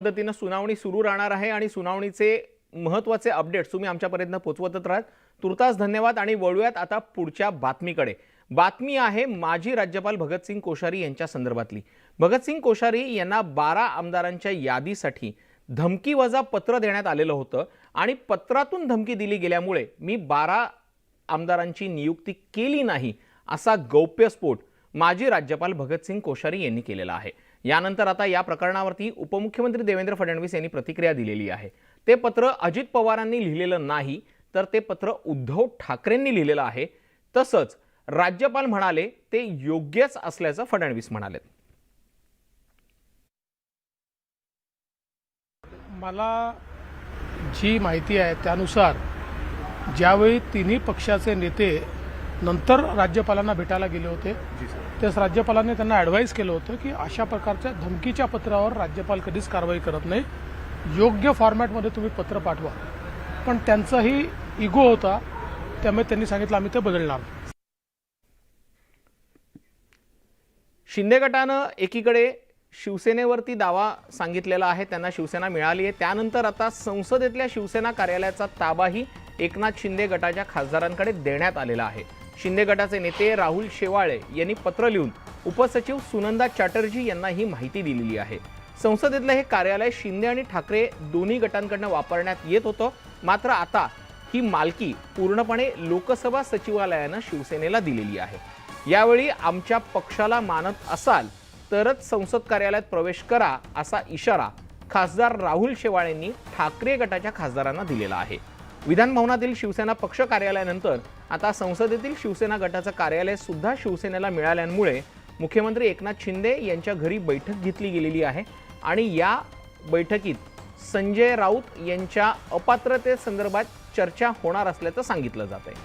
पद्धतीने सुनावणी सुरू राहणार आहे आणि सुनावणीचे महत्त्वाचे अपडेट्स तुम्ही आमच्यापर्यंत पोहोचवतच राहा। तुर्तास धन्यवाद आणि वळूयात आता पुढच्या बातमीकडे। बातमी आहे माजी राज्यपाल भगतसिंग कोश्यारी यांच्या संदर्भातली। भगतसिंग कोश्यारी यांना 12 आमदारांच्या यादीसाठी धमकीवजा पत्र देण्यात आलेलं होतं आणि पत्रातून धमकी दिली गेल्यामुळे मी 12 आमदारांची नियुक्ती केली नाही असा गौप्यस्फोट माजी राज्यपाल भगतसिंग कोश्यारी यांनी केलेला आहे। यानंतर आता या प्रकरणावरती उपमुख्यमंत्री देवेंद्र फडणवीस यांनी प्रतिक्रिया दिलेली आहे। ते पत्र अजित पवारांनी लिहिलेलं नाही तर ते पत्र उद्धव ठाकरेंनी लिहिलेलं आहे। तसंच राज्यपाल म्हणाले ते योग्यच असल्याचं फडणवीस म्हणाले। मला जी माहिती आहे त्यानुसार ज्यावेळी तिन्ही पक्षाचे नेते नंतर राज्यपालांना भेटायला गेले होते त्याच राज्यपालांनी त्यांना ॲडवाइस केलं होतं की अशा प्रकारच्या धमकीच्या पत्रावर राज्यपाल कधीच कारवाई करत नाही, योग्य फॉर्मॅटमध्ये तुम्ही पत्र पाठवा। पण त्यांचाही इगो होता, त्यामुळे त्यांनी सांगितलं आम्ही ते बदलणार। शिंदे गटानं एकीकडे शिवसेनेवरती दावा सांगितलेला आहे, त्यांना शिवसेना मिळाली आहे। त्यानंतर आता संसदेतल्या शिवसेना कार्यालयाचा ताबाही एकनाथ शिंदे गटाच्या खासदारांकडे देण्यात आलेला आहे। शिंदे गटाचे नेते राहुल शेवाळे यांनी पत्र लिहून उपसचिव सुनंदा चॅटर्जी यांना ही माहिती दिलेली आहे। संसदेतले हे कार्यालय शिंदे आणि ठाकरे दोन्ही गटांकडून वापरण्यात येत होतं, मात्र आता ही मालकी पूर्णपणे लोकसभा सचिवालयानं शिवसेनेला दिलेली आहे। यावेळी आमच्या पक्षाला मानत असाल तरच संसद कार्यालयात प्रवेश करा असा इशारा खासदार राहुल शेवाळेंनी ठाकरे गटाच्या खासदारांना दिलेला आहे। विधान भवनातील शिवसेना पक्ष कार्यालयानंतर आता संसदेतील शिवसेना गटाचं कार्यालय सुद्धा शिवसेनेला मिळाल्यामुळे मुख्यमंत्री एकनाथ शिंदे यांच्या घरी बैठक घेतली गेलेली आहे आणि या बैठकीत संजय राऊत यांच्या अपात्रतेसंदर्भात चर्चा होणार असल्याचं सांगितलं जात आहे।